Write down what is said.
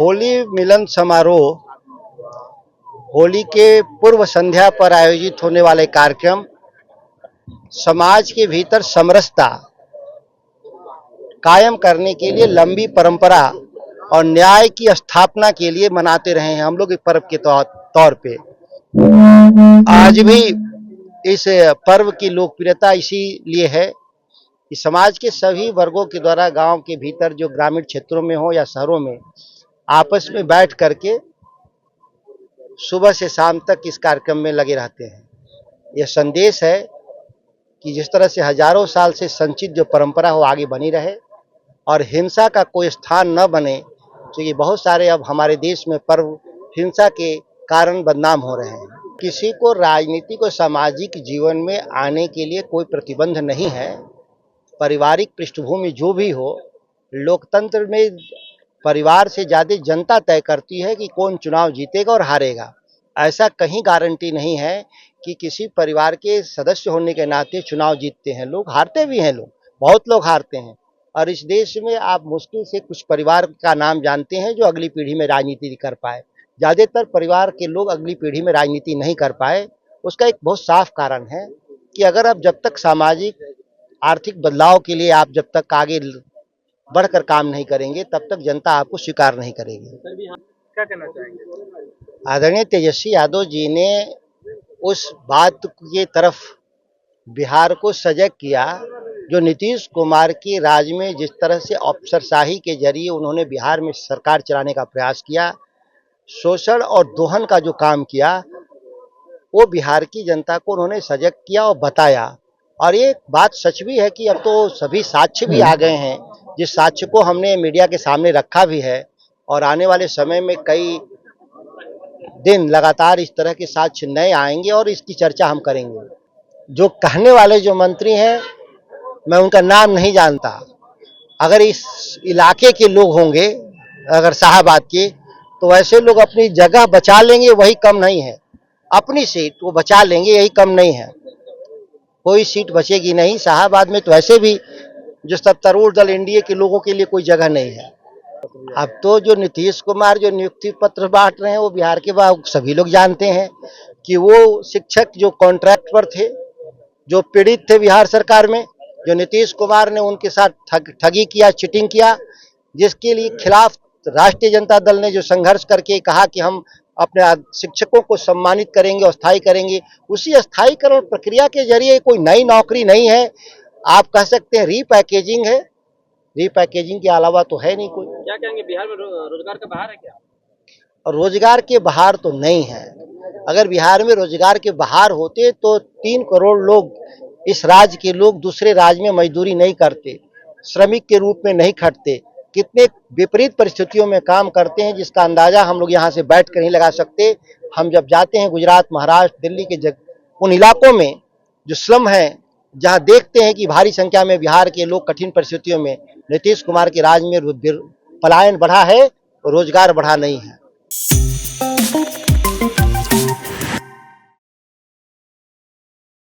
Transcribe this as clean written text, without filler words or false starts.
होली मिलन समारोह होली के पूर्व संध्या पर आयोजित होने वाले कार्यक्रम समाज के भीतर समरसता कायम करने के लिए लंबी परंपरा और न्याय की स्थापना के लिए मनाते रहे हैं हम लोग इस पर्व के तौर पे। आज भी इस पर्व की लोकप्रियता इसीलिए है कि समाज के सभी वर्गों के द्वारा गांव के भीतर जो ग्रामीण क्षेत्रों में हो या शहरों में आपस में बैठ करके सुबह से शाम तक इस कार्यक्रम में लगे रहते हैं। यह संदेश है कि जिस तरह से हजारों साल से संचित जो परंपरा हो आगे बनी रहे और हिंसा का कोई स्थान न बने, क्योंकि बहुत सारे अब हमारे देश में पर्व हिंसा के कारण बदनाम हो रहे हैं। किसी को राजनीतिक और सामाजिक जीवन में आने के लिए कोई प्रतिबंध नहीं है। पारिवारिक पृष्ठभूमि जो भी हो, लोकतंत्र में परिवार से ज़्यादा जनता तय करती है कि कौन चुनाव जीतेगा और हारेगा। ऐसा कहीं गारंटी नहीं है कि किसी परिवार के सदस्य होने के नाते चुनाव जीतते हैं लोग, हारते भी हैं लोग, बहुत लोग हारते हैं। और इस देश में आप मुश्किल से कुछ परिवार का नाम जानते हैं जो अगली पीढ़ी में राजनीति कर पाए। ज़्यादातर परिवार के लोग अगली पीढ़ी में राजनीति नहीं कर पाए। उसका एक बहुत साफ कारण है कि अगर आप जब तक सामाजिक आर्थिक बदलाव के लिए आप जब तक आगे बढ़कर काम नहीं करेंगे तब तक जनता आपको स्वीकार नहीं करेगी। क्या कहना चाहेंगे? आदरणीय तेजस्वी यादव जी ने उस बात की तरफ बिहार को सजग किया जो नीतीश कुमार के राज में जिस तरह से अफसरशाही के जरिए उन्होंने बिहार में सरकार चलाने का प्रयास किया, शोषण और दोहन का जो काम किया, वो बिहार की जनता को उन्होंने सजग किया और बताया। और ये बात सच भी है कि अब तो सभी साक्ष्य भी आ गए हैं, जिस साक्ष्य को हमने मीडिया के सामने रखा भी है और आने वाले समय में कई दिन लगातार इस तरह के साक्ष्य नए आएंगे और इसकी चर्चा हम करेंगे। जो कहने वाले जो मंत्री हैं, मैं उनका नाम नहीं जानता। अगर इस इलाके के लोग होंगे, अगर शाहाबाद के, तो ऐसे लोग अपनी जगह बचा लेंगे, वही कम नहीं है। अपनी सीट वो बचा लेंगे, यही कम नहीं है। कोई सीट बचेगी नहीं। शाहाबाद में तो ऐसे भी जो सत्तारूढ़ दल एनडीए के लोगों के लिए कोई जगह नहीं है। अब तो जो नीतीश कुमार जो नियुक्ति पत्र बांट रहे हैं वो बिहार के बाद सभी लोग जानते हैं कि वो शिक्षक जो कॉन्ट्रैक्ट पर थे, जो पीड़ित थे बिहार सरकार में, जो नीतीश कुमार ने उनके साथ ठगी किया, चीटिंग किया, जिसके लिए खिलाफ राष्ट्रीय जनता दल ने जो संघर्ष करके कहा कि हम अपने शिक्षकों को सम्मानित करेंगे और स्थायी करेंगे, उसी स्थायीकरण प्रक्रिया के जरिए कोई नई नौकरी नहीं है। आप कह सकते हैं रीपैकेजिंग है। रीपैकेजिंग के अलावा तो है नहीं कोई। क्या कहेंगे, बिहार में रोजगार का बहार है क्या? और रोजगार के बहार तो नहीं है। अगर बिहार में रोजगार के बहार होते तो 3 करोड़ लोग, इस राज्य के लोग दूसरे राज्य में मजदूरी नहीं करते, श्रमिक के रूप में नहीं खटते। कितने विपरीत परिस्थितियों में काम करते हैं जिसका अंदाजा हम लोग यहाँ से बैठ कर नहीं लगा सकते। हम जब जाते हैं गुजरात, महाराष्ट्र, दिल्ली के उन इलाकों में जो स्लम हैं, जहाँ देखते हैं कि भारी संख्या में बिहार के लोग कठिन परिस्थितियों में, नीतीश कुमार के राज में पलायन बढ़ा है, रोजगार बढ़ा नहीं है।